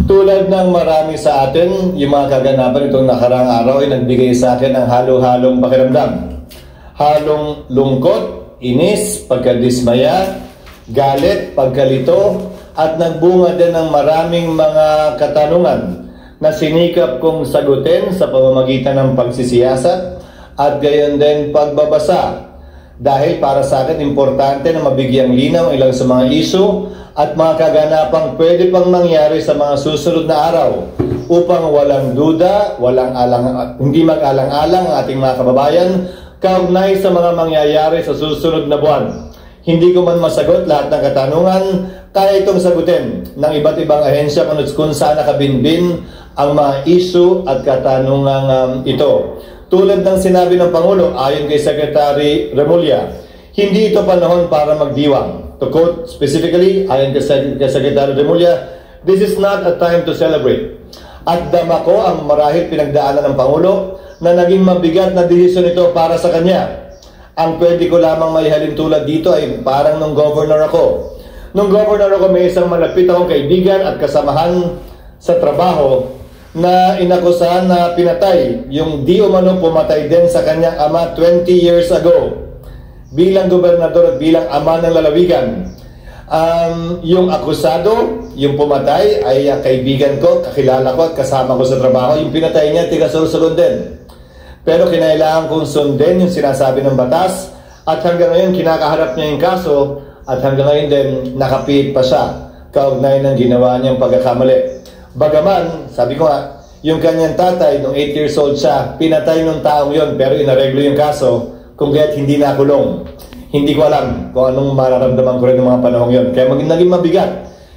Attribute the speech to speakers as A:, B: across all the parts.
A: Tulad ng marami sa atin, yung mga kaganapan itong nakarang araw ay nagbigay sa akin ng halo-halong pakiramdam. Halong lungkot, inis, pagkadismaya, galit, pagkalito, at nagbunga din ng maraming mga katanungan na sinikap kong sagutin sa pamamagitan ng pagsisiyasat at gayon din pagbabasa. Dahil para sa akin, importante na mabigyang linaw ilang sa mga isyu at mga kaganapang pwede pang mangyari sa mga susunod na araw upang walang duda, hindi mag-alang-alang ang ating mga kababayan kaugnay sa mga mangyayari sa susunod na buwan. Hindi ko man masagot lahat ng katanungan, kaya itong sagutin ng iba't ibang ahensya kung saan nakabinbin ang mga isyu at katanungang ito. Tulad ng sinabi ng Pangulo, ayon kay Secretary Remulla, hindi ito panahon para magdiwang. To quote specifically, ayon kay Secretary Remulla, this is not a time to celebrate. At dama ko ang marahil pinagdaanan ng Pangulo na naging mabigat na desisyon ito para sa kanya. Ang pwede ko lamang maihalin tulad dito ay parang nung governor ako. Nung governor ako, may isang malapit akong kaibigan at kasamahan sa trabaho na inakusahan na pinatay yung di umano pumatay din sa kanyang ama 20 years ago bilang gobernador at bilang ama ng lalawigan. Yung akusado, yung pumatay ay kaibigan ko, kakilala ko at kasama ko sa trabaho. Yung pinatay niya, tiga Sorsogon din. Pero kinailangan kong sundin yung sinasabi ng batas at hanggang ngayon kinakaharap niya yung kaso at hanggang ngayon din nakapihit pa siya kaugnay ng ginawa niyang pagkakamali. Bagaman, sabi ko nga, yung kanyang tatay, nung 8 years old siya, pinatay nung taong yon pero inareglo yung kaso kung kaya't hindi nakulong. Hindi ko alam kung anong mararamdaman ko rin ng mga panahong yon. Kaya naging mabigat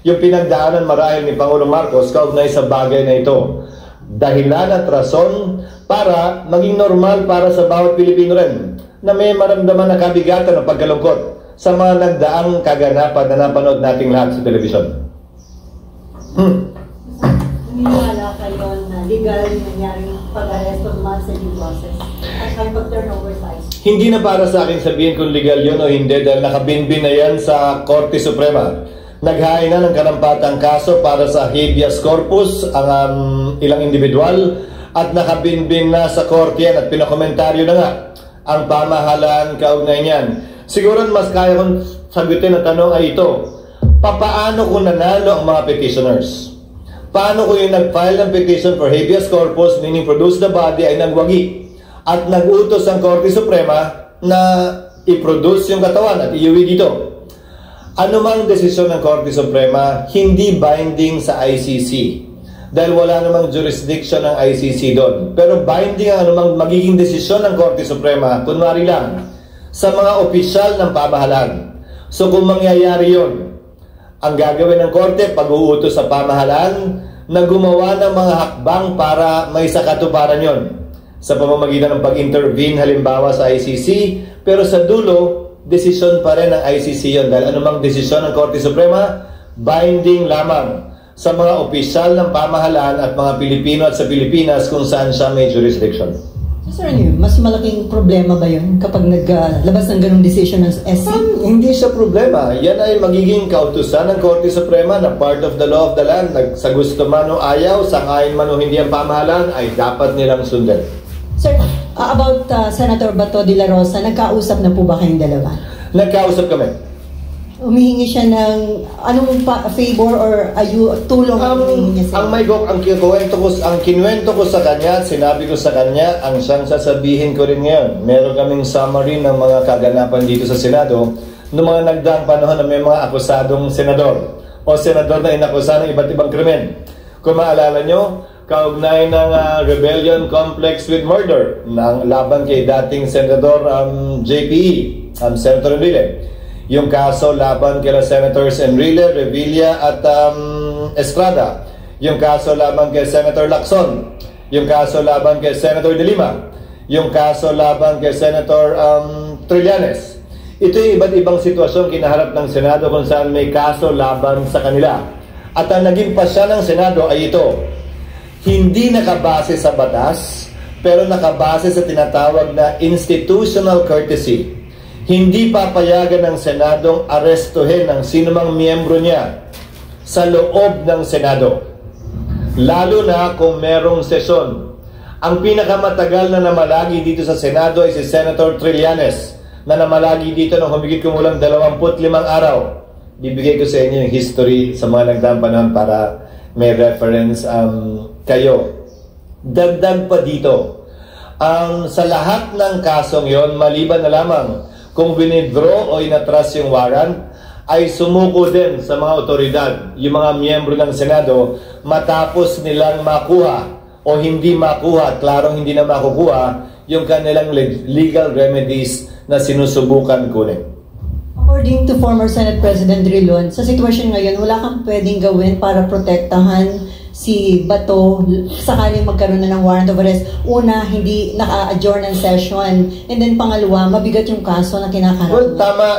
A: yung pinagdaanan marahil ni Pangulong Marcos kaugnay sa bagay na ito. Dahilan at rason para maging normal para sa bawat Pilipino rin na may maramdaman na kabigatan o pagkalungkot sa mga nagdaang kaganapan na napanood nating lahat sa telebisyon.
B: Naniniwala kayo na legal yung nangyaring pag-arrest of months sa due process at kayo pag-turnover sa ICC?
A: Hindi na para sa akin sabihin kung legal yun o hindi dahil nakabinbin na yan sa Korte Suprema. Naghain na ng karampatang kaso para sa habeas corpus ang ilang individual at nakabinbin na sa korte yan at pinakomentaryo na nga ang pamahalaan kaugnay niyan. Siguro mas kaya kong sagutin ang tanong ay ito, papaano kung nanalo ang mga petitioners? Paano kung yung nag-file ng petition for habeas corpus, meaning produce the body, ay nagwagi at nag-utos ang Korte Suprema na i-produce yung katawan at iuwi dito? Ano mang desisyon ng Korte Suprema, hindi binding sa ICC. Dahil wala namang jurisdiction ng ICC doon. Pero binding ang anumang magiging desisyon ng Korte Suprema, kunwari lang, sa mga opisyal ng pamahalaan. So kung mangyayari yun, ang gagawin ng Korte, pag-uutos sa pamahalaan na gumawa ng mga hakbang para may sakatuparan yon sa pamamagitan ng pag-intervene halimbawa sa ICC, pero sa dulo, desisyon pa rin ng ICC yon dahil anumang desisyon ng Korte Suprema, binding lamang sa mga opisyal ng pamahalaan at mga Pilipino at sa Pilipinas kung saan siya may jurisdiction.
C: So, Sir, mas malaking problema ba yun kapag naglabas ng ganong decision ng SC?
A: Hindi siya problema. Yan ay magiging kautusan ng Korte Suprema na part of the law of the land. Sa gusto man o ayaw, sangayon man o hindi ang pamahalaan, ay dapat nilang sundan.
C: Sir, about Senator Bato de la Rosa, nagkausap na po ba kayong dalawa?
A: Nagkausap kami.
C: Humihingi siya ng anong favor or tulong niya sa
A: ang kinuwento ko sa kanya, sinabi ko sa kanya, ang siyang sasabihin ko rin ngayon. Meron kaming summary ng mga kaganapan dito sa Senado noong mga nagdaang panahon na may mga akusadong senador o senador na inakusahan ng iba't ibang krimen. Kung maalala nyo, kaugnay ng rebellion complex with murder ng laban kay dating Senador JPE, Senator Enrile. Yung kaso laban kay Senators Enrile, Revilla at Estrada. Yung kaso laban kay Senator Lacson. Yung kaso laban kay Senator De Lima. Yung kaso laban kay Senator Trillanes. Ito yung iba't ibang sitwasyon kinaharap ng Senado kung saan may kaso laban sa kanila. At ang naging pasya ng Senado ay ito. Hindi nakabase sa batas, pero nakabase sa tinatawag na institutional courtesy. Hindi papayagan ng Senadong arestuhin ang sinumang miyembro niya sa loob ng Senado. Lalo na kung merong sesyon. Ang pinakamatagal na namalagi dito sa Senado ay si Senator Trillanes na namalagi dito ng humigit kumulang 25 araw. Bibigay ko sa inyo yung history sa mga nagdaang panahon para may reference kayo. Dagdag pa dito, sa lahat ng kasong yon, maliban na lamang kung winidraw o inatras yung warrant, ay sumuko din sa mga otoridad, yung mga miyembro ng Senado, matapos nilang makuha o hindi makuha, klarong hindi na makukuha, yung kanilang legal remedies na sinusubukan kunin.
C: According to former Senate President Drilon, sa sitwasyon ngayon, wala kang pwedeng gawin para protektahan si Bato sakaling magkaroon na ng warrant of arrest. Una, hindi naka-adjourn ng session. And then pangalawa, mabigat yung kaso na kinakarap.
A: Well,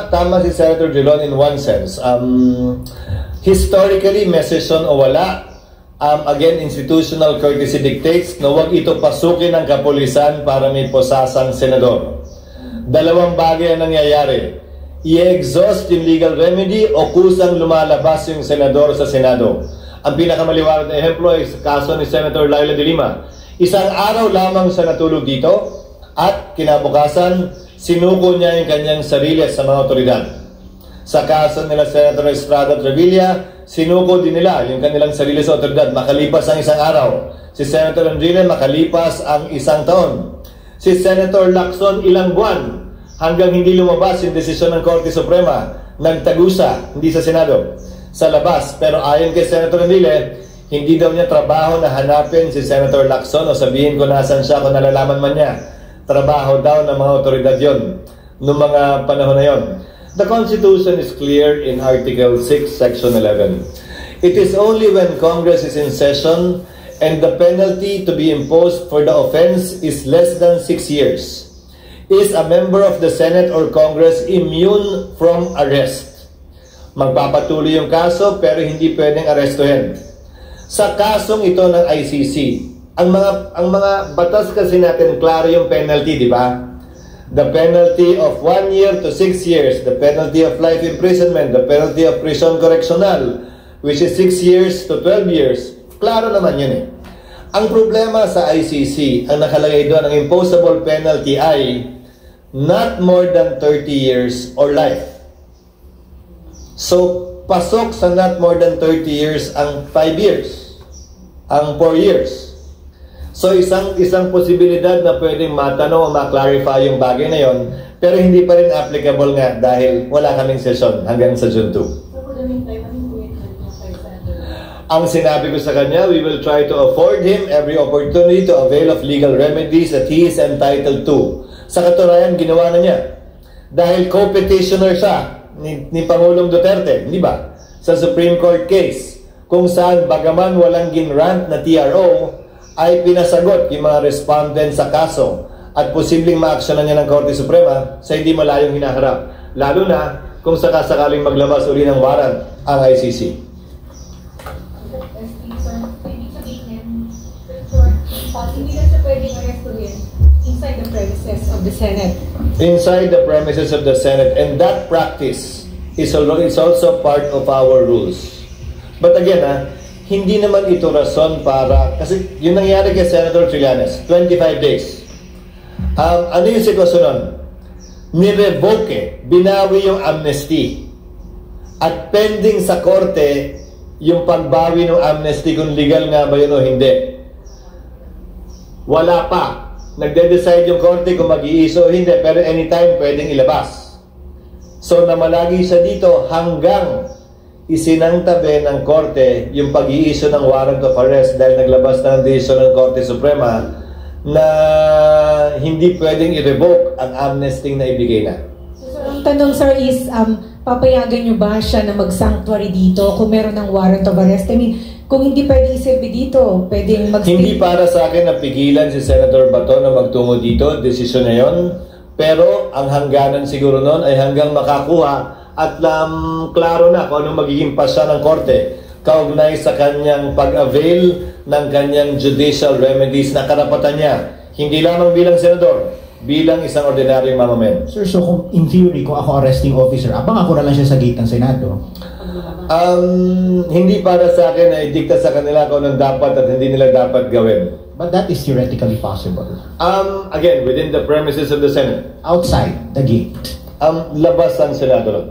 A: tama si Senator Drilon in one sense. Historically, may session o wala, again, institutional courtesy dictates na huwag ito pasukin ng kapulisan para may posasang senador. Dalawang bagay ang nangyayari. I-exhaust yung legal remedy o kusang lumalabas yung senador sa Senado. Ang pinakamaliwanag na ehemplo ay sa kaso ni Senator Laila de Lima. Isang araw lamang siya natulog dito at kinabukasan, sinuko niya yung kanyang sarili sa mga otoridad. Sa kaso nila Senator Estrada Trevilla, sinuko din nila yung kanilang sarili sa otoridad makalipas ang isang araw. Si Senator Andrina makalipas ang isang taon. Si Senator Lacson ilang buwan hanggang hindi lumabas yung desisyon ng Korte Suprema, nagtagusa, hindi sa Senado, sa labas. Pero ayon kay Senator Andrile, hindi daw niya trabaho na hanapin si Senator Lacson o sabihin ko nasan siya kung nalalaman man niya. Trabaho daw ng mga otoridad yon noong mga panahon na yon. The Constitution is clear in Article 6, Section 11. It is only when Congress is in session and the penalty to be imposed for the offense is less than 6 years. Is a member of the Senate or Congress immune from arrest? Magpapatuloy yung kaso pero hindi pwedeng arestuhin. Sa kasong ito ng ICC, ang mga batas kasi natin, klaro yung penalty, di ba? The penalty of 1 year to 6 years, the penalty of life imprisonment, the penalty of prison correctional, which is 6 years to 12 years. Klaro naman yun eh. Ang problema sa ICC, ang nakalagay doon, ang imposable penalty ay not more than 30 years or life. So, pasok sa not more than 30 years ang 5 years, ang 4 years. So, isang posibilidad na pwedeng matanong o ma-clarify yung bagay na yon, pero hindi pa rin applicable nga dahil wala kaming session hanggang sa June 2. Ang sinabi ko sa kanya, we will try to afford him every opportunity to avail of legal remedies that he is entitled to. Sa katunayan, ginawa na niya. Dahil co-petitioner siya ni Pangulong Duterte, di ba? Sa Supreme Court case, kung saan bagaman walang ginrant na TRO, ay pinasagot yung mga respondent sa kaso at posibleng ma-actionan niya ng Korte Suprema sa hindi malayong hinaharap. Lalo na kung sakasakaling maglabas uli ng warrant ang ICC.
D: Hindi na siya pwedeng arrestuhin inside the premises of the Senate.
A: Inside the premises of the Senate. And that practice is also part of our rules. But again, hindi naman ito rason para, kasi yung nangyari kay Senator Trillanes, 25 days. Ano yung sitwasyon nun? Nirevoke, binawi yung amnesty. At pending sa korte, yung pagbawi ng amnesty kung legal nga ba yun o hindi. Wala pa. Nagde-decide yung korte kung mag-iiso o hindi, pero anytime pwedeng ilabas. So namalagi siya dito hanggang isinangtabi ng korte yung pag-iiso ng warrant of arrest dahil naglabas na ng desisyon ng Korte Suprema na hindi pwedeng i-revoke ang amnesty na ibigay na.
D: So, ang tanong sir is, papayagan nyo ba siya na mag-sanctuary dito kung meron ng warrant of arrest? I mean, kung hindi pwedeng isilbi dito, pwedeng mag-stay?
A: Hindi para sa akin na pigilan si Senator Bato na magtungo dito, desisyon na yon. Pero ang hangganan siguro noon ay hanggang makakuha at klaro na kung anong magiging pasya ng korte kaugnay sa kanyang pag-avail ng kanyang judicial remedies na karapatan niya. Hindi lamang bilang senador, bilang isang ordinaryong mamamayan.
E: Sir, so kung in theory, kung ako arresting officer, abang ako na lang siya sa gate ng Senado?
A: Hindi para sa akin na idikta sa kanila kung anong dapat at hindi nila dapat gawin.
E: But that is theoretically possible.
A: Again, within the premises of the Senate.
E: Outside the gate.
A: Labas ang Senado ron.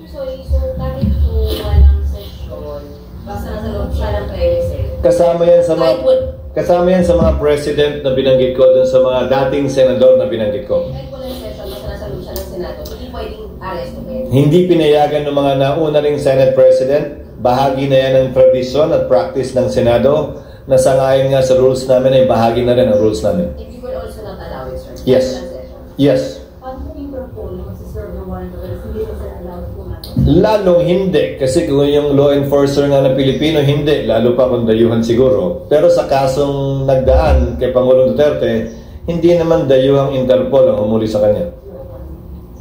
B: Sorry, so bakit po walang session? Basta nasa loob siya ng premises?
A: Kasama yan sa mga president na binanggit ko dun sa mga dating senador na binanggit ko.
B: Kahit walang session, basta nasa loob siya ng Senado, hindi pwedeng arrestuhin.
A: Hindi pinayagan ng mga nauna ring Senate President. Bahagi na yan ng tradisyon at practice ng Senado na sangayon nga sa rules namin ay bahagi na rin ang rules namin.
B: If you could also not allow it, sir.
A: Yes.
B: Walang session.
A: Yes.
B: Paano kung Interpol magsiserve ng warrant of arrest? Hindi ko sir allowed po natin.
A: Lalong hindi. Kasi kung yung law enforcer nga na Pilipino, hindi. Lalo pa kung dayuhan siguro. Pero sa kasong nagdaan kay Pangulong Duterte, hindi naman dayuhang Interpol ang umuli sa kanya.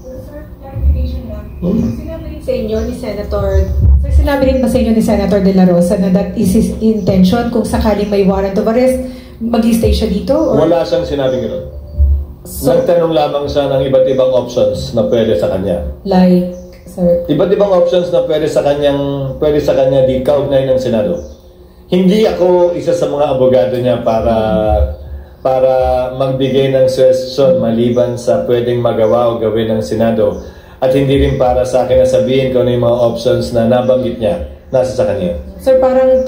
D: Sir, clarification lang. Sinabi rin sa inyo ni Senator, sinabi rin ba sa inyo ni Senator De La Rosa na that is his intention kung sakaling may warrant of arrest, mag-stay siya dito? Or?
A: Wala siyang sinabing gano'n.
D: So,
A: Nagtanong lamang siya ng iba't ibang options na pwede sa kanya.
D: like, sir,
A: Iba't ibang options na pwede sa kanya di kaugnay ng Senado. Hindi ako isa sa mga abogado niya para magbigay ng suggestion maliban sa pwedeng magawa o gawin ng Senado. At hindi rin para sa akin na sabihin kung ano yung mga options na nabanggit niya, nasa sa kanya.
D: sir, parang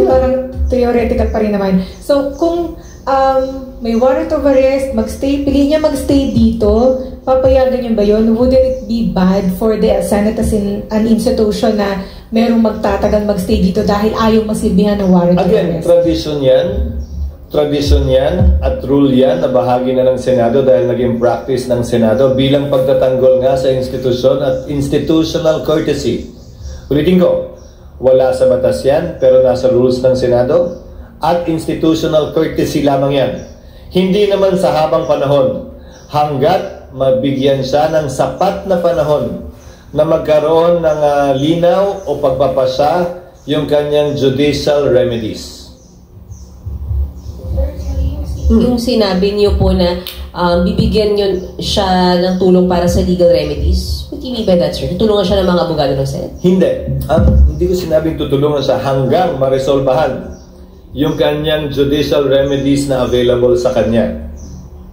D: parang theoretical pa rin naman. So, kung may warrant of arrest, pili niya magstay dito, papayagan niyo ba yun? Wouldn't it be bad for the Senate as in an institution na merong magtatagal magstay dito dahil ayaw masilbihan ng warrant of
A: Again,
D: arrest?
A: tradisyon yan at rule yan na bahagi na ng Senado dahil naging practice ng Senado bilang pagtatanggol nga sa institusyon at institutional courtesy. Ulitin ko, wala sa batas yan pero nasa rules ng Senado at institutional courtesy lamang yan. Hindi naman sa habang panahon hanggat mabigyan siya ng sapat na panahon na magkaroon ng linaw o pagpapasa yung kanyang judicial remedies.
F: Yung sinabi niyo po na bibigyan niyo siya ng tulong para sa legal remedies, what do you mean by that, sir? Tutulungan siya ng mga abogado ng Senate?
A: Hindi ko sinabing tutulungan siya hanggang maresolbahan yung kanyang judicial remedies na available sa kanya.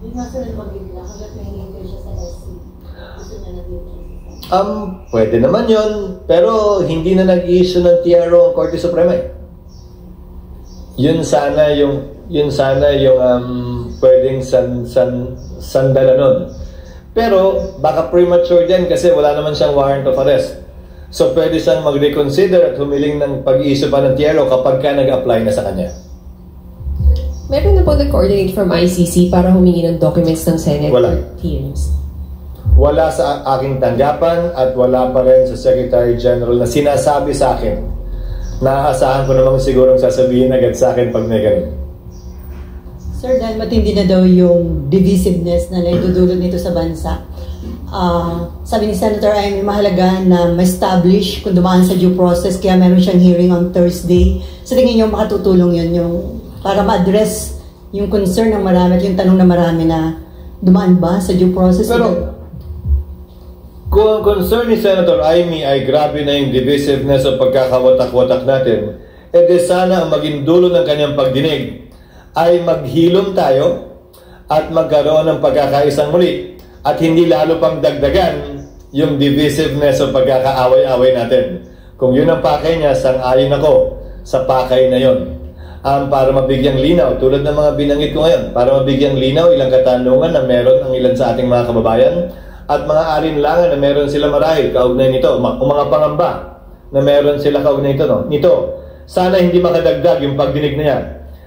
B: Yung nasa nagpagigla, hanggat may hinihintay siya sa SC. Gusto niya nag-i-interest.
A: Pwede naman yon, pero hindi na nag-issue ng TRO ang Korte Suprema. Yun sana yung pwedeng sandala nun. Pero baka premature din kasi wala naman siyang warrant of arrest. So pwede siyang mag-reconsider at humiling ng pag-i-issue pa ng TRO kapag ka nag-apply na sa kanya.
F: Meron na po nag-coordinate from ICC para humingi ng documents ng Senate
A: Wala.
F: hearings?
A: Wala sa aking tanggapan at wala pa rin sa Secretary General na sinasabi sa akin. Naaasahan ko namang sigurong sasabihin agad sa akin pag may ganun.
C: Sir, dahil matindi na daw yung divisiveness na naidudulot nito sa bansa. Sabi ni Senator Amy, mahalaga na ma-establish kung dumaan sa due process, kaya meron siyang hearing on Thursday. Sa tingin niyo makatutulong yun yung, para ma-address yung concern ng marami at yung tanong ng marami na dumaan ba sa due process?
A: Pero kung ang concern ni Senator Amy ay grabe na yung divisiveness o pagkakawatak-watak natin, di sana ang maging dulo ng kanyang pagdinig ay maghilom tayo at magkaroon ng pagkakaisang muli at hindi lalo pang dagdagan yung divisiveness o pagkakaaway-away natin. Kung yun ang pakay niya, sang-ayon ako sa pakay na yun. Para mabigyang linaw, tulad ng mga binanggit ko ngayon, para mabigyang linaw ilang katanungan na meron ang ilan sa ating mga kababayan at mga alinlangan na meron sila marahil kaugnay nito, o mga pangamba na meron sila kaugnay nito. Sana hindi makadagdag yung pagdinig na yan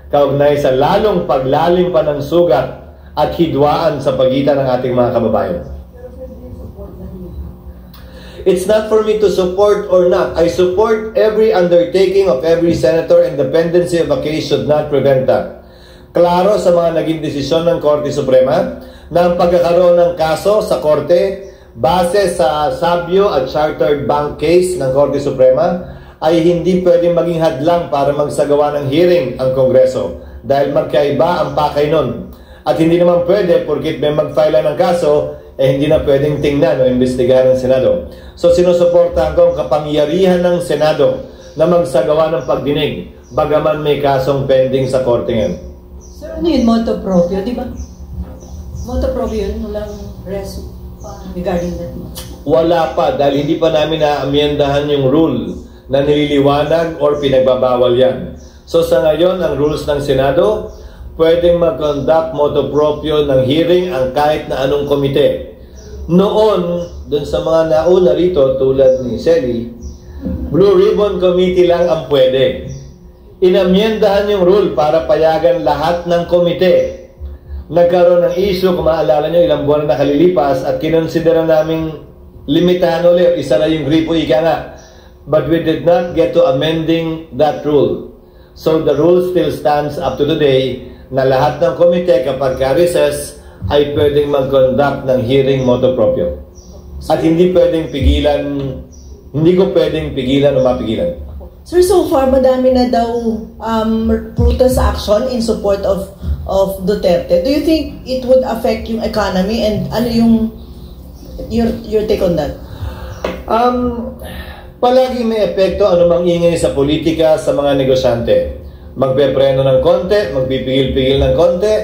A: kaugnay sa lalong paglalim pa ng sugat at hidwaan sa pagitan ng ating mga kababayan. It's not for me to support or not. I support every undertaking of every senator, and dependency of a case should not prevent that. Klaro sa mga naging desisyon ng Korte Suprema na ang pagkakaroon ng kaso sa Korte base sa Sabio at Chartered Bank case ng Korte Suprema ay hindi pwedeng maging hadlang para magsagawa ng hearing ang Kongreso dahil magkaiba ang pakay nun. At hindi naman pwede, porkit may mag-file ng kaso, hindi na pwedeng tingnan o imbestigahan ng Senado. So sinusuportahan ko ang kapangyarihan ng Senado na magsagawa ng pagdinig, bagaman may kasong pending sa korte ngayon.
C: Sir, ano yun? Moto proprio, di ba? Moto proprio yun, walang res regarding that.
A: Wala pa, dahil hindi pa namin naamyendahan yung rule na nililiwanag or pinagbabawal yan. So sa ngayon, ang rules ng Senado, pwedeng mag-conduct motu proprio ng hearing ang kahit na anong komite. Noon, dun sa mga nauna rito, tulad ni Sally, Blue Ribbon Committee lang ang pwede. Inamyendahan yung rule para payagan lahat ng komite. Nagkaroon ng issue, kung maalala nyo, ilang buwan na nakalilipas at kinonsidera naming limitahan ulit, isa na yung gripo, ika nga. But we did not get to amending that rule. So the rule still stands up to today na lahat ng komite kapag ka-recess ay pwedeng mag-conduct ng hearing motu proprio. At hindi pwedeng pigilan, hindi ko pwedeng pigilan o mapigilan.
G: Sir, so far madami na daw protest action in support of Duterte. Do you think it would affect yung economy, and ano yung your take on that?
A: Palagi may epekto anumang ingay sa politika sa mga negosyante. Magpepreno ng konti, magpipigil-pigil ng konti,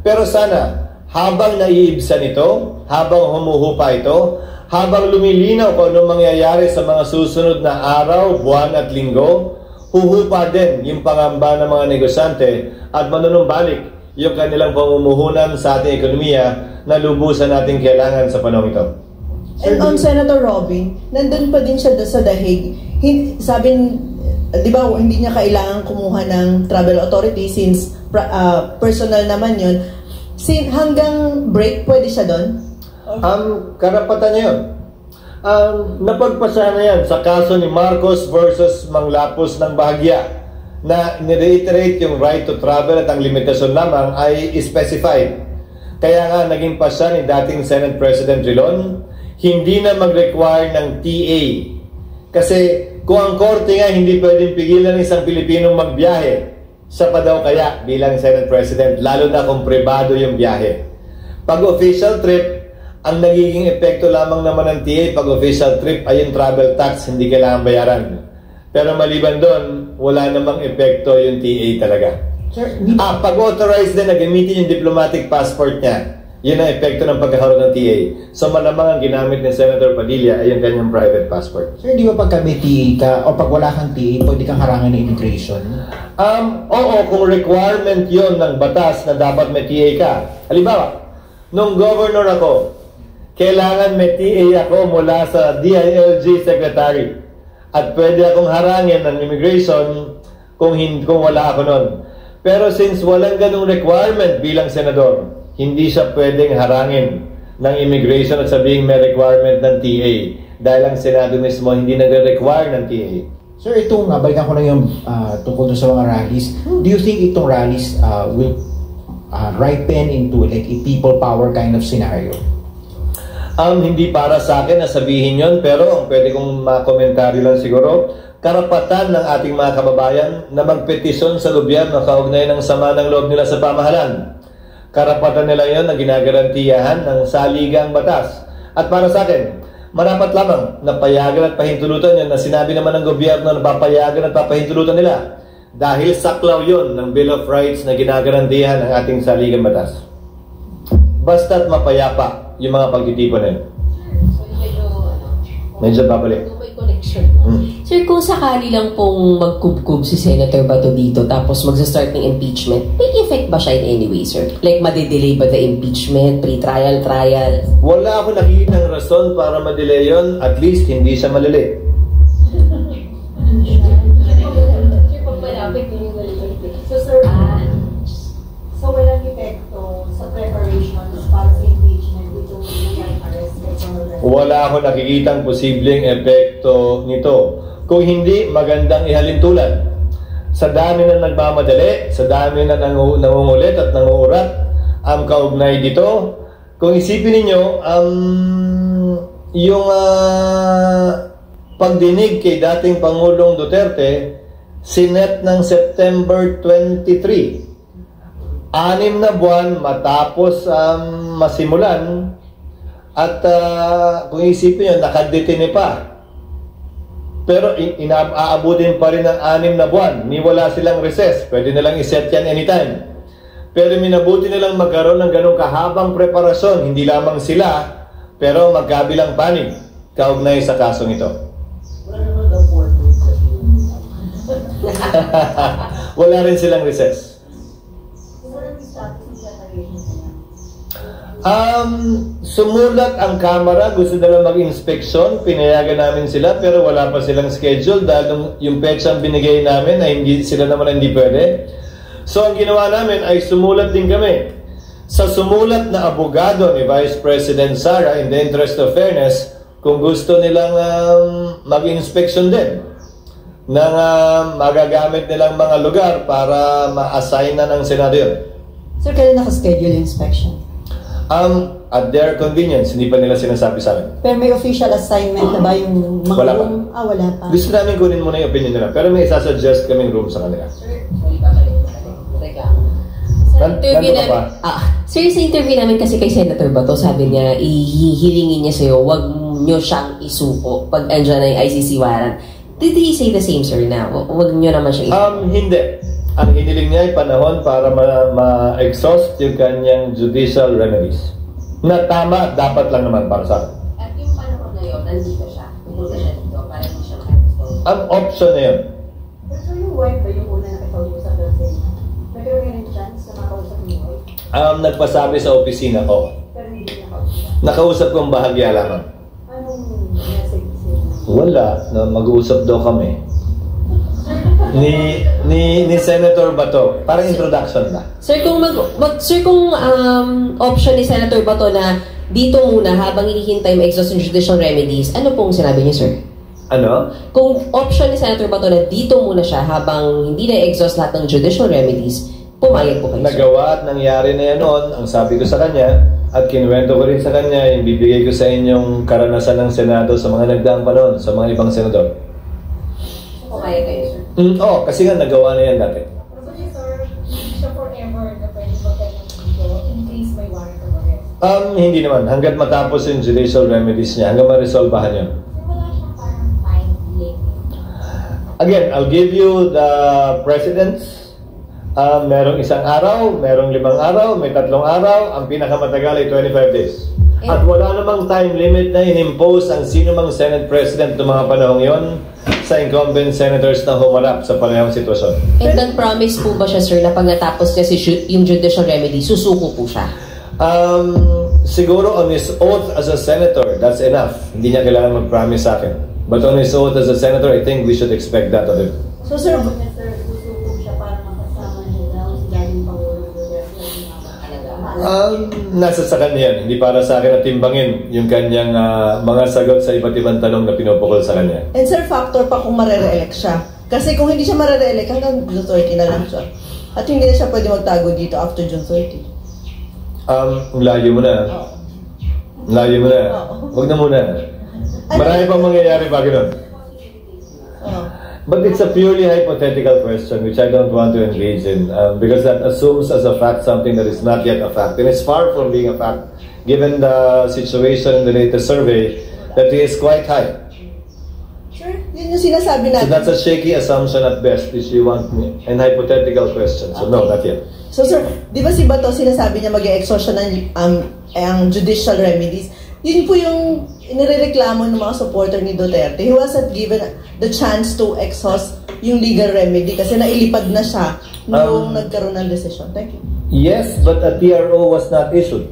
A: pero sana habang naiibsan ito, habang humuhupa ito, habang lumilinaw kung anong mangyayari sa mga susunod na araw, buwan at linggo, huhupa din yung pangamba ng mga negosyante at manunumbalik yung kanilang pamumuhunan sa ating ekonomiya na lubusan nating kailangan sa panahon ito.
G: And on Senator Robin, nandun pa din siya sa dahig. Sabi, di ba, hindi niya kailangan kumuha ng travel authority since personal naman yun. Hanggang break, pwede siya doon?
A: Karapatan niya yun. Napagpasa na yan sa kaso ni Marcos versus Manglapos ng Bahagya na nireiterate yung right to travel at ang limitasyon lamang ay specified. Kaya nga naging pasya ni dating Senate President Drilon, hindi na mag-require ng TA. Kasi kung ang korte nga hindi pwedeng pigilan ng isang Pilipinong magbiyahe, sa pa daw kaya bilang Senate President, lalo na kung pribado yung biyahe. Pag official trip, ang nagiging epekto lamang naman ng TA pag official trip ay yung travel tax, hindi kailangan bayaran. Pero maliban doon, wala namang epekto yung TA talaga.
E: Sir,
A: pag authorized din na gamitin yung diplomatic passport niya, yun ang epekto ng pagkakaroon ng TA. So malamang ang ginamit ni Senator Padilla ay yung kanyang private passport.
E: Sir, di ba pagka may TA ka o pag wala kang TA, pwede kang harangan ng immigration?
A: Oo, kung requirement yon ng batas na dapat may TA ka. Halimbawa, nung governor ako, kailangan may TA ako mula sa DILG secretary. At pwede akong harangin ng immigration kung wala ako nun. Pero since walang ganung requirement bilang senador, hindi siya pwedeng harangin ng immigration at sabihin may requirement ng TA. Dahil ang Senado mismo hindi nagre-require ng TA.
E: Sir, itong, balikan ko lang yung tungkol sa mga rallies. Do you think itong rallies will ripen into like a people power kind of scenario?
A: Hindi para sa akin na sabihin yon, pero ang pwede kong makomentaryo lang siguro, karapatan ng ating mga kababayan na magpetisyon sa gobyerno kaugnay ng sama ng loob nila sa pamahalaan. Karapatan nila yon na ginagarantiyahan ng saligang batas. At para sa akin, marapat lamang na payagan at pahintulutan yan na sinabi naman ng gobyerno na papayagan at papahintulutan nila. Dahil saklaw yon ng Bill of Rights na ginagarantiyahan ng ating saligang batas. Basta't mapayapa yung mga pagtitipon na yun. Medyo babalik.
F: May connection. Sir, kung sakali lang pong magkubkub si Senator Bato dito tapos magsa-start ng impeachment, may effect ba siya in any way, sir? Like, madidelay ba the impeachment, pre-trial, trial?
A: Wala ako nakikitang rason para madelay yun. At least, hindi siya malili.
B: So, sir, so walang epekto sa preparations para sa impeachment dito ng arrest kay Senator?
A: Wala ako nakikitang posibleng epekto nito. Kung hindi, magandang ihalintulad. Sa dami na nagmamadali, sa dami na nangungulit at nanguurat, ang kaugnay dito, kung isipin ninyo, yung pagdinig kay dating Pangulong Duterte, sinet ng September 23. 6 na buwan matapos masimulan, At kung isipin nyo, nakadetine pa. Pero aabutin pa rin ng 6 na buwan. Ni wala silang recess. Pwede nilang iset yan anytime. Pero minabuti nilang magkaroon ng ganong kahabang preparasyon. Hindi lamang sila, pero magkabilang panig. Kaugnay sa kasong ito. Wala rin silang recess. Sumulat ang Kamara, gusto nila mag-inspeksyon, pinayagan namin sila, pero wala pa silang schedule dahil yung petsang binigay namin ay sila naman hindi pwede. So ang ginawa namin ay sumulat din kami. Sa sumulat na abogado ni Vice President Sara, in the interest of fairness, kung gusto nilang mag-inspeksyon din ng magagamit nilang mga lugar para ma-assign na ng Senado yun.
C: Sir, kailan naka-schedule yung inspection?
A: At their convenience, hindi pa nila sinasabi sa amin.
C: Pero may official assignment na ba yung mga
A: wala
C: room?
A: Pa.
C: Wala pa.
A: Gusto namin kunin muna yung opinion nila, pero may isasuggest kaming room sa kanila.
F: Sir, sa interview namin kasi kay Senator Bato, sabi niya, ihihilingin niya sa'yo, wag nyo siyang isuko pag andyan na yung ICC warrant. Did he say the same, sir, na wag nyo naman siya isuko?
A: Hindi. Ang hiniling niya ay panahon para ma-exhaust yung kanyang judicial remedies. Na tama, dapat lang naman para sa akin.
F: At yung panahon na yun, nandito siya. Pumunta siya dito para hindi siya ma-expose.
A: Ang option na yun.
B: So yung wife ba yung una na kausap ng Senate? Nagkaroon nga ng chance na makausap yung wife?
A: Nagpasabi sa opisina ko.
B: Pero hindi niya nakausap.
A: Nakausap kong bahagya lamang.
B: Anong message sa'yo?
A: Wala, na mag-uusap daw kami. Ni Senator Bato, parang introduction na.
F: Sir, kung option ni Senator Bato na dito muna habang hinihintay ma-exhaust yung judicial remedies, ano pong sinabi niyo, sir?
A: Ano?
F: Kung option ni Senator Bato na dito muna siya habang hindi na-exhaust lahat ng judicial remedies, pumayag po kayo, sir?
A: Nagawa at nangyari na yan noon, ang sabi ko sa kanya, at kinuwento ko rin sa kanya, yung bibigay ko sa inyong karanasan ng Senado sa mga nagdaang panahon, sa mga ibang senador.
F: Pumayag kayo, sir?
A: Oo, kasi nga nagawa na yan dati.
B: So, sir, hindi siya forever na pwede magkaroon dito in case may warrant of arrest?
A: Hindi naman. Hanggat matapos yung judicial remedies niya, hanggang ma-resolvahan yun.
B: Wala siyang parang time limit.
A: Again, I'll give you the precedents. Merong 1 araw, merong 5 araw, may 3 araw. Ang pinakamatagal ay 25 days. At wala namang time limit na in-impose ang sino mang Senate President ng mga panahong yon sa incumbent senators na humarap sa parehong sitwasyon.
F: And nag-promise po ba siya, sir, na pag natapos niya yung judicial remedy, susuko po siya?
A: Siguro on his oath as a senator, that's enough. Hindi niya kailangan mag-promise sa akin. But on his oath as a senator, I think we should expect that of him.
G: So, sir,
B: Susuko siya para makasama niya daw si dating Pangulo
A: Nasa sa kanya yan. Hindi para sa akin na timbangin yung kanyang mga sagot sa iba't ibang tanong na pinupukol sa kanya.
G: and sir, factor pa kung marere-elect siya. Kasi kung hindi siya marere-elect, hanggang June 30 na lang siya. At hindi na siya pwede magtago dito after June 30.
A: Layo mo na. Layo mo na. Huwag na muna. Marami pang mangyayari bago nun. But it's a purely hypothetical question which I don't want to engage in because that assumes as a fact something that is not yet a fact. And it's far from being a fact given the situation in the latest survey that he is quite high.
G: Sure, yun yung sinasabi natin.
A: So that's a shaky assumption at best if you want me. And hypothetical question. So no, not yet.
G: So sir, di ba si Bato sinasabi niya mag-e-exhaust siya ng ang judicial remedies? Yun po yung inireklamo ng mga supporter ni Duterte. He wasn't given the chance to exhaust yung legal remedy kasi nailipad na siya nung nagkaroon ng decision. Thank you.
A: Yes, but a TRO was not issued.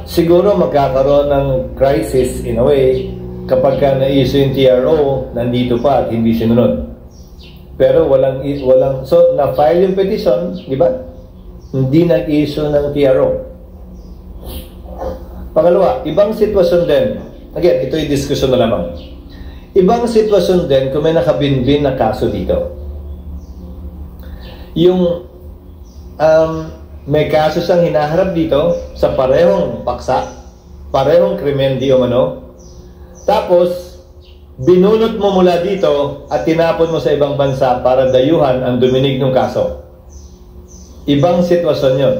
A: Siguro magkakaroon ng crisis in a way kapag ka na-issue yung TRO, nandito pa at hindi sinunod. Pero walang so na-file yung petition, di ba? Hindi nag-issue ng TRO. Pangalawa, ibang sitwasyon din. Again, ito yung diskusyon na lamang. Ibang sitwasyon din kung may nakabinbin na kaso dito. Yung may kaso siyang hinaharap dito sa parehong paksa, parehong krimen di umano, tapos binunot mo mula dito at tinapon mo sa ibang bansa para dayuhan ang duminig ng kaso. Ibang sitwasyon yun.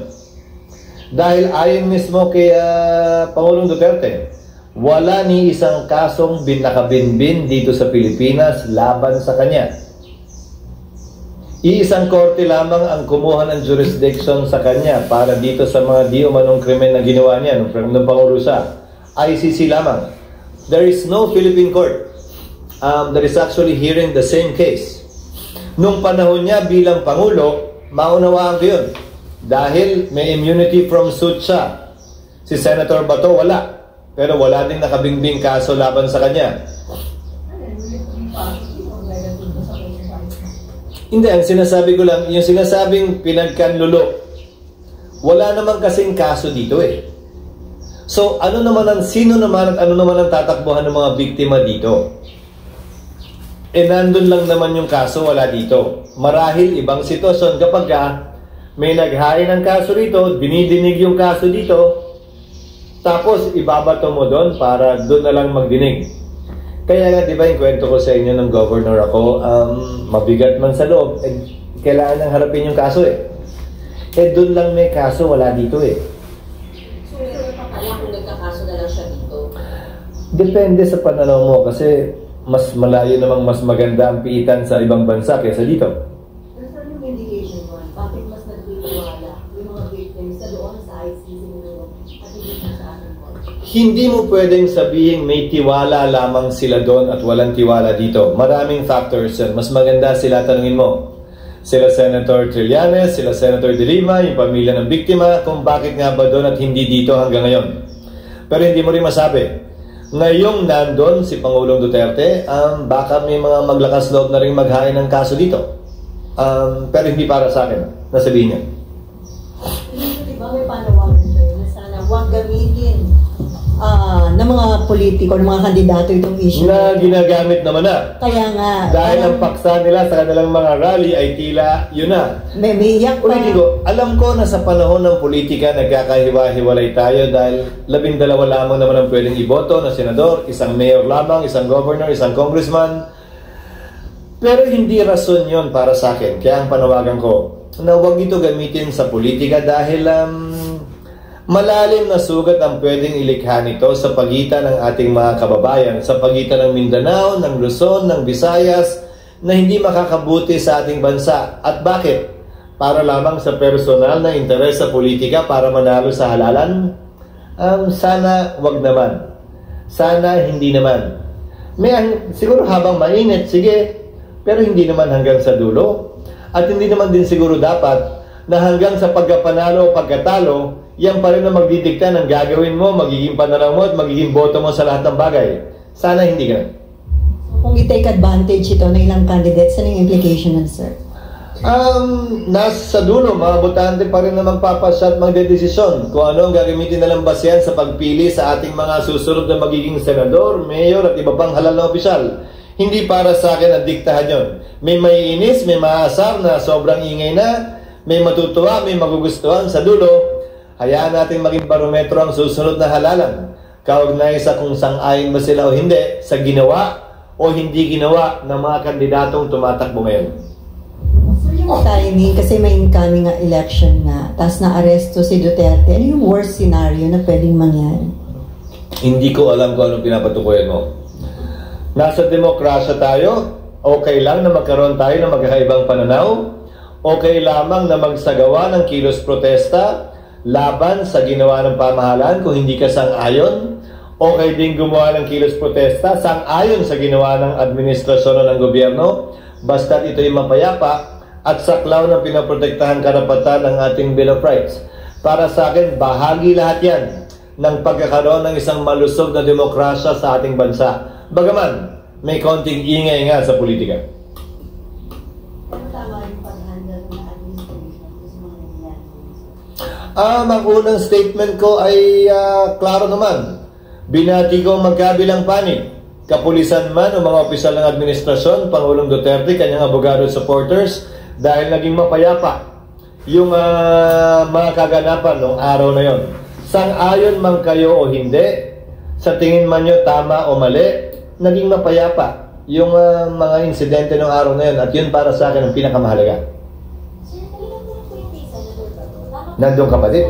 A: Dahil ayon mismo kay Pangulong Duterte, wala ni isang kasong nakabinbin dito sa Pilipinas laban sa kanya. Iisang korte lamang ang kumuha ng jurisdiction sa kanya para dito sa mga di umanong krimen na ginawa niya nung Pangulo siya. ICC lamang. There is no Philippine court that is actually hearing the same case. Nung panahon niya bilang Pangulo, maunawaan ko yun. Dahil may immunity from suit siya. Si Senator Bato wala. Pero wala din nakabingbing kaso laban sa kanya. Hindi, ang sinasabi ko lang, yung sinasabing pinagkanlulo, wala naman kasing kaso dito eh. So, sino naman at ano naman ang tatakbuhan ng mga biktima dito? Nandun lang naman yung kaso, wala dito. Marahil ibang sitwasyon kapag may naghain ng kaso rito, dinidinig yung kaso dito, tapos ibabato mo doon para doon na lang magdinig. Kaya nga, di ba, yung kwento ko sa inyo ng governor ako, mabigat man sa loob, kailangan nang harapin yung kaso eh. Doon lang may kaso, wala dito eh.
F: So, kung nagkakaso na lang siya dito?
A: Depende sa pananaw mo, kasi mas malayo namang mas maganda ang piitan sa ibang bansa kaysa dito.
B: Pero saan yung indication mo? Bakit mas nagtitiwala yung mga victims sa doon sa ICC at hindi sa ating court?
A: Hindi mo pwedeng sabihin may tiwala lamang sila doon at walang tiwala dito. Maraming factors yan. Mas maganda sila tanungin mo. Sila Senator Trillanes, sila Senator De Lima, yung pamilya ng biktima, kung bakit nga ba doon at hindi dito hanggang ngayon. Pero hindi mo rin masabi. Ngayong nandun si Pangulong Duterte, baka may mga maglakas loob na rin maghain ng kaso dito. Pero hindi para sa akin. Nasabihin niya.
C: Diba may panawagan kayo na sana huwag gamitin ng mga politiko, ng mga kandidato itong issue
A: na ginagamit naman na.
C: Kaya nga
A: dahil ang paksa nila sa kanilang mga rally ay tila yun na.
C: May iyak pa.
A: Ulitin ko, alam ko na sa panahon ng politika nagkakahiwa-hiwalay tayo dahil 12 lamang naman ang pwedeng iboto na senador, isang mayor lamang, isang governor, isang congressman. Pero hindi rason yon para sa akin. Kaya ang panawagan ko na huwag ito gamitin sa politika dahil malalim na sugat ang pwedeng ilikha nito sa pagitan ng ating mga kababayan, sa pagitan ng Mindanao, ng Luzon, ng Visayas, na hindi makakabuti sa ating bansa. At bakit? Para lamang sa personal na interes sa politika para manalo sa halalan? Sana wag naman. Sana hindi naman. Siguro habang mainit, sige, pero hindi naman hanggang sa dulo. At hindi naman din siguro dapat na hanggang sa pagkapanalo o pagkatalo, yan pa rin na magdidikta ng gagawin mo, magiging pananaw mo at magiging boto mo sa lahat ng bagay. Sana hindi ka.
C: Kung i-take advantage ito ng ilang candidates, ano yung implication nun, sir?
A: Nasa dulo, mga botante pa rin na magpapasya at magdedesisyon kung ano ang gagamitin na lang basehan sa pagpili sa ating mga susunod na magiging senador, mayor at iba pang halal na opisyal. Hindi para sa akin ang diktahan yun. May maiinis, may maasar na sobrang ingay na, may matutuwa, may magugustuhan sa dulo. Hayaan natin maging barometro ang susunod na halalan. Kaugnay sa kung sang-ayon ba sila o hindi sa ginawa o hindi ginawa ng mga kandidatong tumatakbo ngayon.
C: So yung timing, kasi may incoming election na, tapos na-aresto si Duterte, ano yung worst scenario na pwedeng mangyari?
A: Hindi ko alam kung anong pinapatukoyan mo. Nasa demokrasya tayo, okay lang na magkaroon tayo ng magkakaibang pananaw, okay lamang na magsagawa ng kilos protesta laban sa ginawa ng pamahalaan kung hindi ka sang-ayon. Okay din gumawa ng kilos protesta sang-ayon sa ginawa ng administrasyon o ng gobyerno, basta't ito'y mapayapa at saklaw ng pinaprotektahan karapatan ng ating Bill of Rights. Para sa akin, bahagi lahat yan ng pagkakaroon ng isang malusog na demokrasya sa ating bansa. Bagaman, may konting ingay nga sa politika. Ang unang statement ko ay klaro naman. Binati ko magkabilang panig. Kapulisan man o mga opisyal ng administrasyon, Pangulong Duterte, kanyang abogado at supporters, dahil naging mapayapa yung mga kaganapan noong araw na yon. Sang-ayon man kayo o hindi, sa tingin man nyo tama o mali, naging mapayapa yung mga insidente noong araw na yon. At yun para sa akin ang pinakamahalaga. Nandun ka pa din?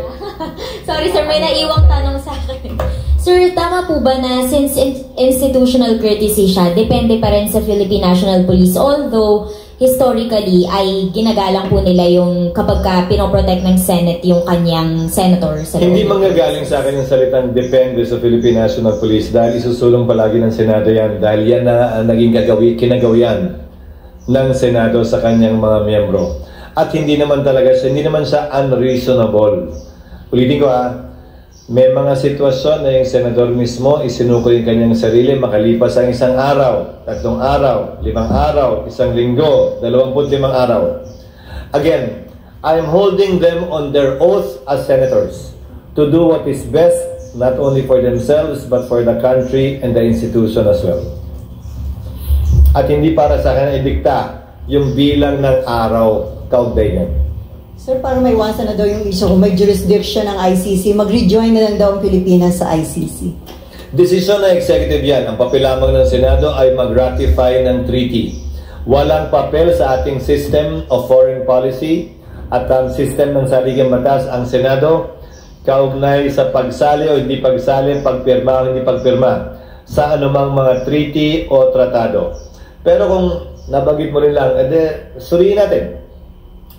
H: Sorry sir, may naiwang tanong sa akin. Sir, tama po ba na since institutional courtesy siya, depende pa rin sa Philippine National Police, although historically ay ginagalang po nila yung kapag ka pinoprotect ng Senate yung kanyang senator sa
A: Hindi manggagaling sa akin yung salitang depende sa Philippine National Police dahil isusulong palagi ng Senado yan dahil yan na naging kinagawian ng Senado sa kanyang mga miyembro. At hindi naman siya unreasonable. Ulitin ko may mga sitwasyon na yung senador mismo isinuko yung kanyang sarili makalipas ang 1 araw, 3 araw, 5 araw, 1 linggo, 25 araw. Again, I'm holding them on their oath as senators to do what is best not only for themselves but for the country and the institution as well. At hindi para sa akin idikta yung bilang ng araw kaugnay niyan.
C: Sir, para maiwasan na daw yung issue kung may jurisdiction ng ICC, mag-rejoin na lang daw ang Pilipinas sa ICC.
A: Desisyon na executive yan. Ang papel lamang ng Senado ay mag-ratify ng treaty. Walang papel sa ating system of foreign policy at ang system ng saligang batas ang Senado kaugnay sa pagsali o hindi pagsali, pagpirma o hindi pagpirma sa anumang mga treaty o tratado. Pero kung nabanggit mo rin lang, suriin natin.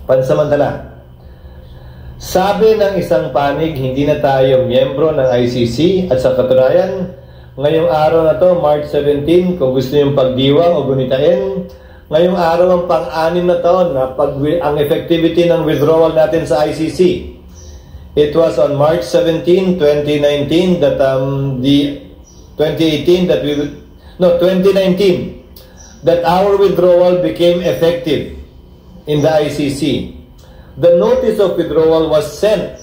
A: Pansamantala. Sabi ng isang panig, hindi na tayo miyembro ng ICC at sa katunayan, ngayong araw na to, March 17, kung gusto niyong pagdiwang o gunitain, ngayong araw ang pang-anim na taon na ang effectivity ng withdrawal natin sa ICC. It was on March 17, 2019 that 2019 that our withdrawal became effective in the ICC. The notice of withdrawal was sent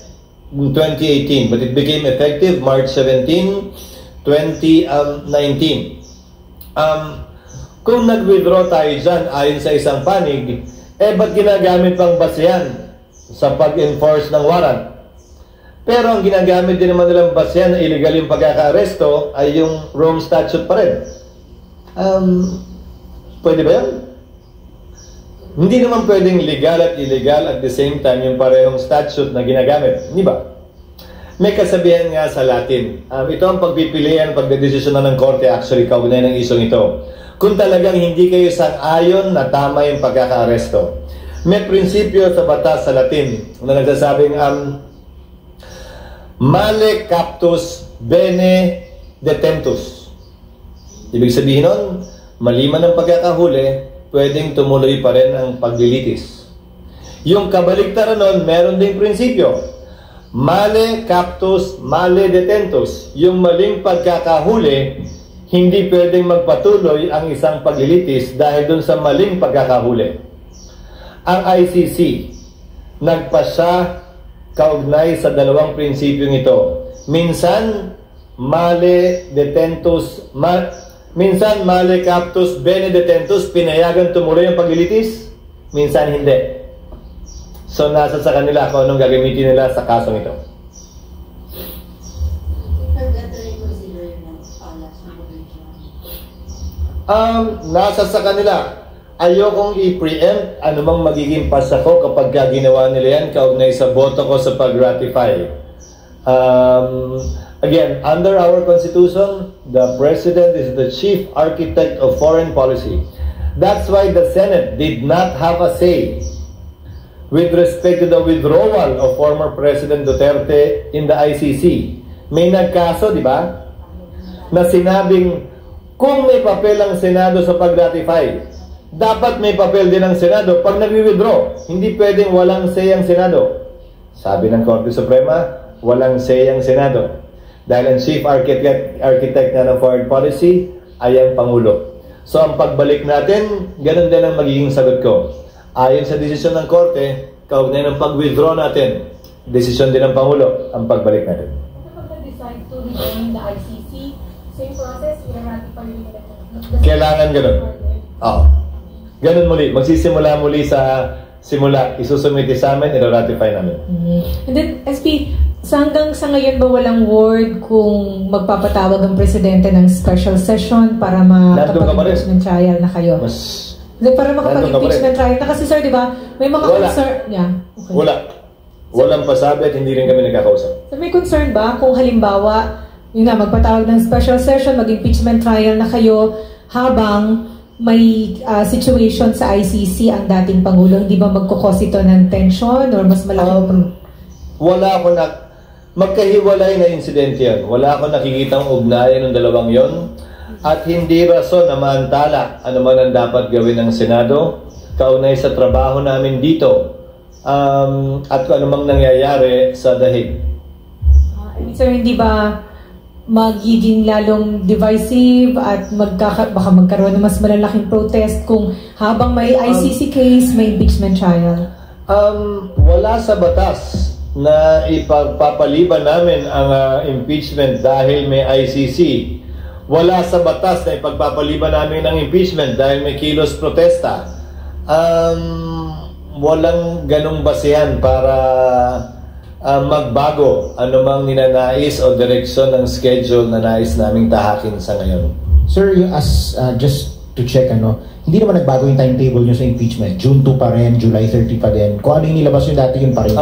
A: in 2018, but it became effective March 17, 2019. Kung nag-withdraw tayo dyan ayon sa isang panig, ba't ginagamit pang basehan sa pag-enforce ng warrant? Pero ang ginagamit din naman nilang basehan na illegal yung pagkaka-aresto ay yung Rome Statute pa rin. Pwede ba yan? Hindi naman pwedeng legal at illegal at the same time yung parehong statute na ginagamit. Hindi ba? May kasabihan nga sa Latin. Ito ang pagpipilian, pagdedesisyon ng korte actually kaugnay ng isong ito. Kung talagang hindi kayo sang-ayon na tama yung pagkaka-aresto. May prinsipyo sa batas sa Latin na nagsasabing male captus bene detentus. Ibig sabihin nun, maliman ang pagkakahuli, pwedeng tumuloy pa rin ang paglilitis. Yung kabaligtaran nun, meron ding prinsipyo. Male captus, male detentus. Yung maling pagkakahuli, hindi pwedeng magpatuloy ang isang paglilitis dahil dun sa maling pagkakahuli. Ang ICC, nagpasya kaugnay sa dalawang prinsipyong ito. Minsan, male detentus, minsan male captus bene detentus, pinayagan tumuloy ang paglilitis, minsan hindi. So nasa sa kanila kung anong gagamitin nila sa kasong ito. Nasa sa kanila. Ayokong i-preempt anumang magiging pasa ko kapag ginawa nila yan kaugnay sa boto ko sa pag-ratify. Again, under our Constitution, the President is the chief architect of foreign policy. That's why the Senate did not have a say with respect to the withdrawal of former President Duterte in the ICC. May nagkaso, di ba? Na sinabing, kung may papel ang Senado sa pag-ratify, dapat may papel din ang Senado pag nag-withdraw. Hindi pwedeng walang say ang Senado. Sabi ng Korte Suprema, walang say ang Senado. Dahil ang chief architect na ng foreign policy ay ang Pangulo. So ang pagbalik natin, ganun din ang magiging sagot ko. Ayon sa desisyon ng Korte, kaugnay ng pag-withdraw natin, desisyon din ng Pangulo ang pagbalik natin.
D: Kapag na-decide to rejoin the ICC, same process, i-ratify yung
A: kailangan ganun. Oo. Ganun muli. Magsisimula muli sa simula. Isusumiti sa amin, i-ratify namin.
D: And then, SP, hanggang sa ngayon ba walang word kung magpapatawag ang presidente ng special session para makapag-impeachment trial na kayo? Para makapag-impeachment trial na kasi sir, di ba? May mga concern. Yeah. Okay.
A: Wala. Walang pasabi at hindi rin kami nagkakausap.
D: So may concern ba kung halimbawa, yun nga, magpatawag ng special session, mag-impeachment trial na kayo habang may situation sa ICC ang dating Pangulo, hindi ba magkukos ito ng tension or mas malaking
A: Wala ako magkahiwalay na insidente yan. Wala ako nakikitang ugnayan ng dalawang yon at hindi rason na maantala ano man ang dapat gawin ng Senado kaunay sa trabaho namin dito at kung anumang nangyayari sa dahig.
D: Sir, hindi ba magiging lalong divisive at baka magkaroon ng mas malalaking protest kung habang may ICC case, may impeachment trial?
A: Wala sa batas na ipagpapaliban namin ang impeachment dahil may ICC. Wala sa batas na ipagpapaliban namin ang impeachment dahil may kilos protesta. Walang ganong basehan para magbago anumang ninanais o direksyon ng schedule na nais naming tahakin sa ngayon.
E: Sir, just to check, hindi naman nagbago yung timetable nyo sa impeachment. June 2 pa rin, July 30 pa din. Kung ano yung nilabas yung dati, yun pa rin.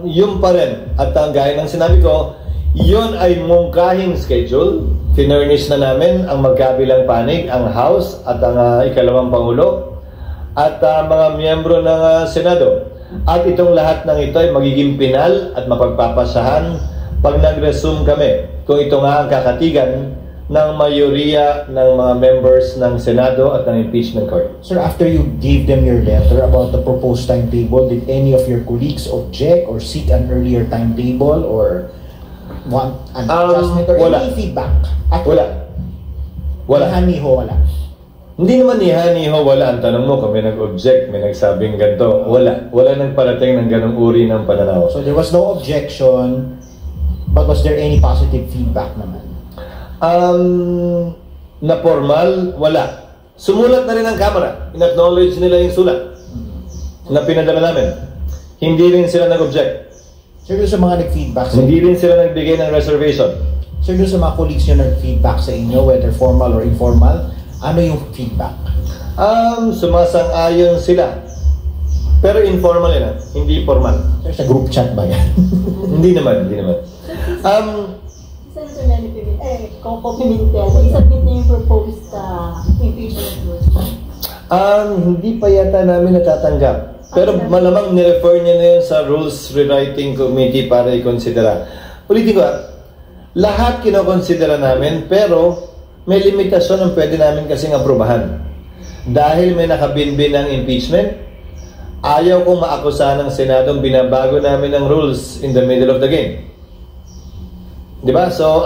A: Yun pa rin. At ang gaya ng sinabi ko, yun ay mungkahing schedule. Finurnish na namin ang magkabilang panig, ang House at ang ikalawang Pangulo at mga miyembro ng Senado. At itong lahat ng ito ay magiging pinal at mapagpapasahan pag nag-resume kami. Kung ito nga ang kakatigan ng mayoriya ng mga members ng Senado at ng Impeachment Court.
E: Sir, after you gave them your letter about the proposed timetable, did any of your colleagues object or seek an earlier timetable or want an adjustment or
A: wala.
E: any feedback? At
A: wala.
E: Wala.
A: Hindi naman niho wala. Ang tanong mo kung may nag-object, may nagsabing ganito. Wala nang parating ng ganong uri ng pananaw.
E: So there was no objection, but was there any positive feedback naman?
A: Na formal, wala. Sumulat na rin ang Kamara. In-acknowledge nila yung sulat na pinadala namin. Hindi rin sila nag-object.
E: Sir, doon sa mga nag-feedback
A: Hindi rin sila nagbigay ng reservation.
E: Sir, doon sa mga colleagues nyo nag-feedback sa inyo, whether formal or informal, ano yung feedback?
A: Sumasang-ayon sila. Pero informal yan, hindi formal.
E: Sir, sa group chat ba yan?
A: Hindi naman.
B: Senator Lenny Coco Pimentel, isubmit niya yung proposed impeachment rules.
A: Hindi pa yata namin natatanggap. Pero malamang nirefer niya na yun sa Rules Rewriting Committee para i-considera. Ulitin ko, lahat kinokonsidera namin, pero may limitasyon ang pwede namin kasing aprubahan. Dahil may nakabinbin ng impeachment, ayaw kong maakusahan ng Senado, binabago namin ang rules in the middle of the game. Diba? So,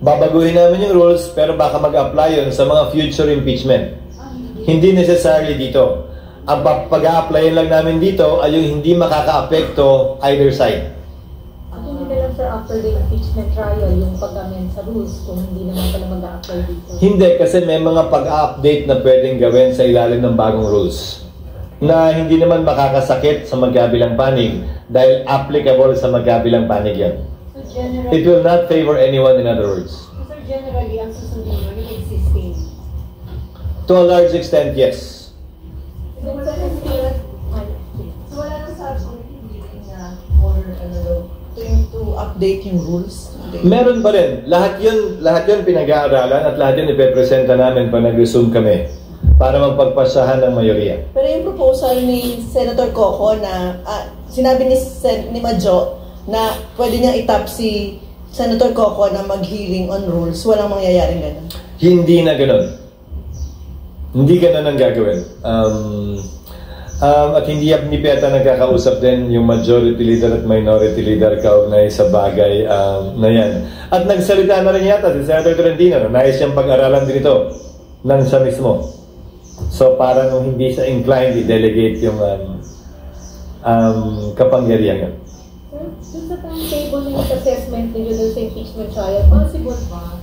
A: babaguhin namin yung rules, pero baka mag-apply yun sa mga future impeachment. Hindi necessarily dito. Ang pag-a-applyin lang namin dito ay yung hindi makaka-apekto either side.
D: Hindi na lang, sir, after the impeachment trial, yung pag-amend sa rules, kung hindi naman pala mag-a-apply dito?
A: Hindi, kasi may mga pag-update na pwedeng gawin sa ilalim ng bagong rules na hindi naman makakasakit sa magkabilang panig dahil applicable sa magkabilang panig yan.
B: So
A: It will not favor anyone, in other words.
B: So generally, ang susundin mo yung existing?
A: To a large extent, yes.
B: So wala nang sa meeting na or
G: to update yung rules?
A: Meron pa rin. Lahat yun pinag-aaralan at lahat yun ipepresenta namin pag nag-resume kami para magpagpasahan ng mayoriya.
G: Pero yung proposal ni Senator Coco na sinabi ni Majo na pwede niya itap si Senator Coco na mag-hearing on rules, walang mangyayaring ganun.
A: Hindi na ganun. Hindi ganun ang gagawin. At hindi pa yata nagkakausap din yung majority leader at minority leader kaugnay sa bagay na yan. At nagsalita na rin yata si Senator Tolentino na nais siyang pag-aralan din ito ng siya mismo. So parang hindi siya inclined i-delegate yung kapangyarihan yan.
D: Dun sa timetable ng assessment ninyo dun sa impeachment trial, possible ba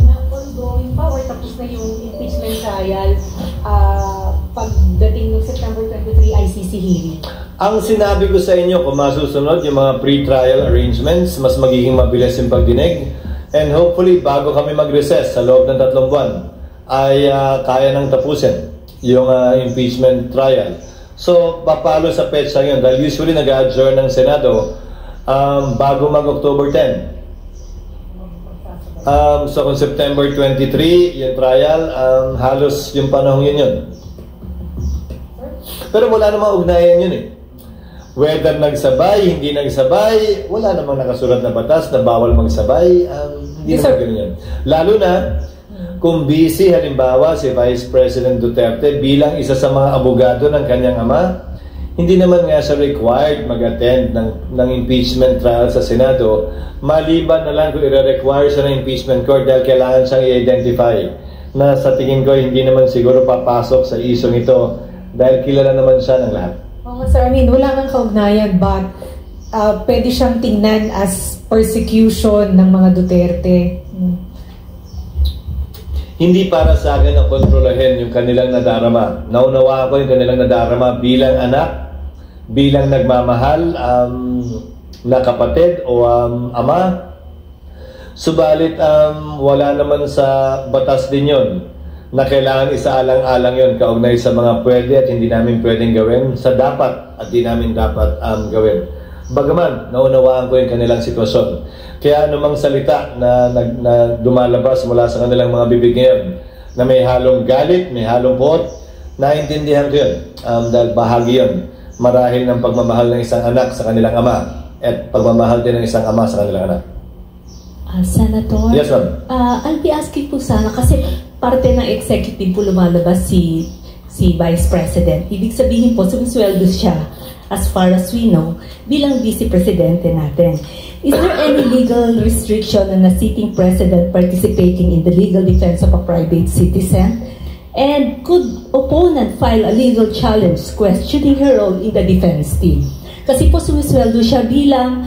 D: na ongoing pa or tapos na yung impeachment trial pagdating ng September 23 ICC hearing?
A: Ang sinabi ko sa inyo, kung masusunod yung mga pre-trial arrangements, mas magiging mabilis yung pagdinig. And hopefully, bago kami mag-recess sa loob ng 3 buwan, ay kaya nang tapusin yung impeachment trial. So, papalo sa petsa yun. Dahil usually nag-adjourn ng Senado bago mag-October 10. So, kung September 23, yung trial, halos yung panahon yun. Pero wala namang ugnayan yun eh. Whether nagsabay, hindi nagsabay, wala namang nakasulat na batas na bawal magsabay. Hindi naman ganun yun. Lalo na, kung busy halimbawa si Vice President Duterte bilang isa sa mga abogado ng kanyang ama, hindi naman nga siya required mag-attend ng impeachment trial sa Senado, maliban na lang kung i-require siya ng impeachment court dahil kailangan siyang i-identify na sa tingin ko hindi naman siguro papasok sa isyong ito dahil kilala naman siya ng lahat.
D: Oo, sir, I mean, wala nang kaugnayan, but pwede siyang tingnan as persecution ng mga Duterte.
A: Hindi para sa akin ang kontrolahin yung kanilang nadarama. Naunawa ko yung kanilang nadarama bilang anak, bilang nagmamahal, na kapatid o ama. Subalit, wala naman sa batas din yun na kailangan isaalang-alang yun kaugnay sa mga pwede at hindi namin pwedeng gawin, sa dapat at di namin dapat gawin. Bagaman, naunawaan ko yung kanilang sitwasyon. Kaya anumang salita na dumalabas mula sa kanilang mga bibig ngayon, na may halong galit, may halong puot, naintindihan ko yun. Dahil bahagi yun, marahil ng pagmamahal ng isang anak sa kanilang ama at pagmamahal din ng isang ama sa kanilang anak.
I: Senator?
A: Yes, ma'am.
I: I'll be asking po sana kasi parte ng executive po lumalabas si Vice President. Ibig sabihin po, sumisweldo siya as far as we know bilang Vice Presidente natin. Is there any legal restriction on a sitting president participating in the legal defense of a private citizen? And could opponent file a legal challenge questioning her role in the defense team? Kasi po sumisweldo siya bilang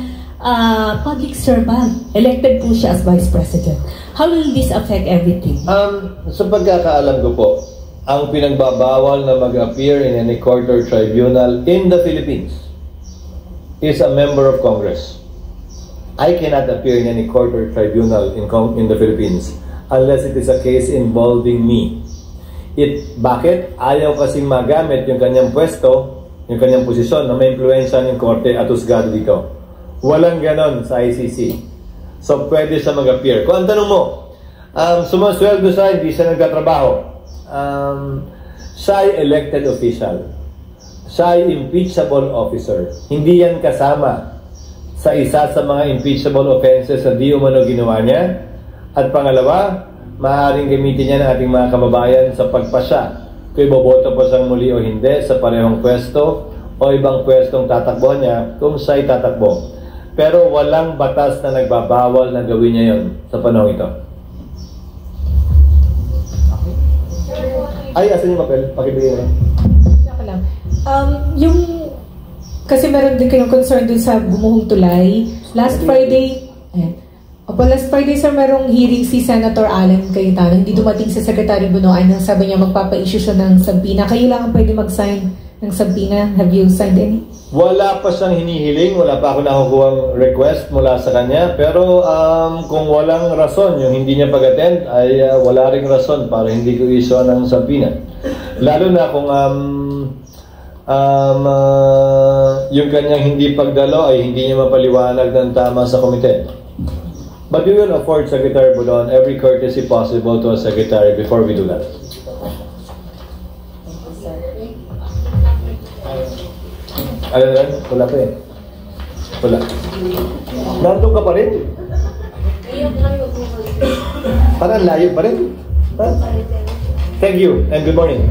I: public servant. Elected po siya as Vice President. How will this affect everything?
A: Sa pagkakaalam ko po, ang pinagbabawal na mag-appear in any court or tribunal in the Philippines is a member of Congress. I cannot appear in any court or tribunal in the Philippines unless it is a case involving me. Bakit? Ayaw kasing magamit yung kanyang pwesto, yung kanyang posisyon na may impluensya ng korte at husgado dito. Walang ganon sa ICC. So, pwede siya mag-appear. Kung ang tanong mo, sumasweldo siya, hindi siya nagtatrabaho. Siya ay elected official. Siya ay impeachable officer. Hindi yan kasama sa isa sa mga impeachable offenses na di umano ginawa niya. At pangalawa, maaaring gamitin niya ng ating mga kababayan sa pagpasya kung iboboto pa siyang muli o hindi sa parehong pwesto o ibang pwestong tatakbo niya kung siya'y tatakbo. Pero walang batas na nagbabawal na gawin niya yon sa panahon ito. Ay, asan yung papel? Pakibigay na.
D: lang. Kasi meron din kayong concern dun sa Gumuhong Tulay. Last Friday, last Friday, sir, merong hearing si Senator Alan Cayetano. Hindi dumating sa Secretary Bunoan. Sabi niya magpapa-issue siya ng sabina. Kayo lang ang pwede mag-sign ng sabina. Have you signed any?
A: Wala pa siyang hinihiling. Wala pa ako nakukuhang request mula sa kanya. Pero kung walang rason, yung hindi niya pag-attend, ay wala ring rason para hindi ko issue ng sabina. Lalo na kung yung kanyang hindi pagdalo ay hindi niya mapaliwanag ng tama sa komite. But we will afford Secretary Budon every courtesy possible to a secretary before we do that. Alam na, wala pa eh. Wala. Nandun ka pa rin? Parang layo pa rin. Thank you and good morning.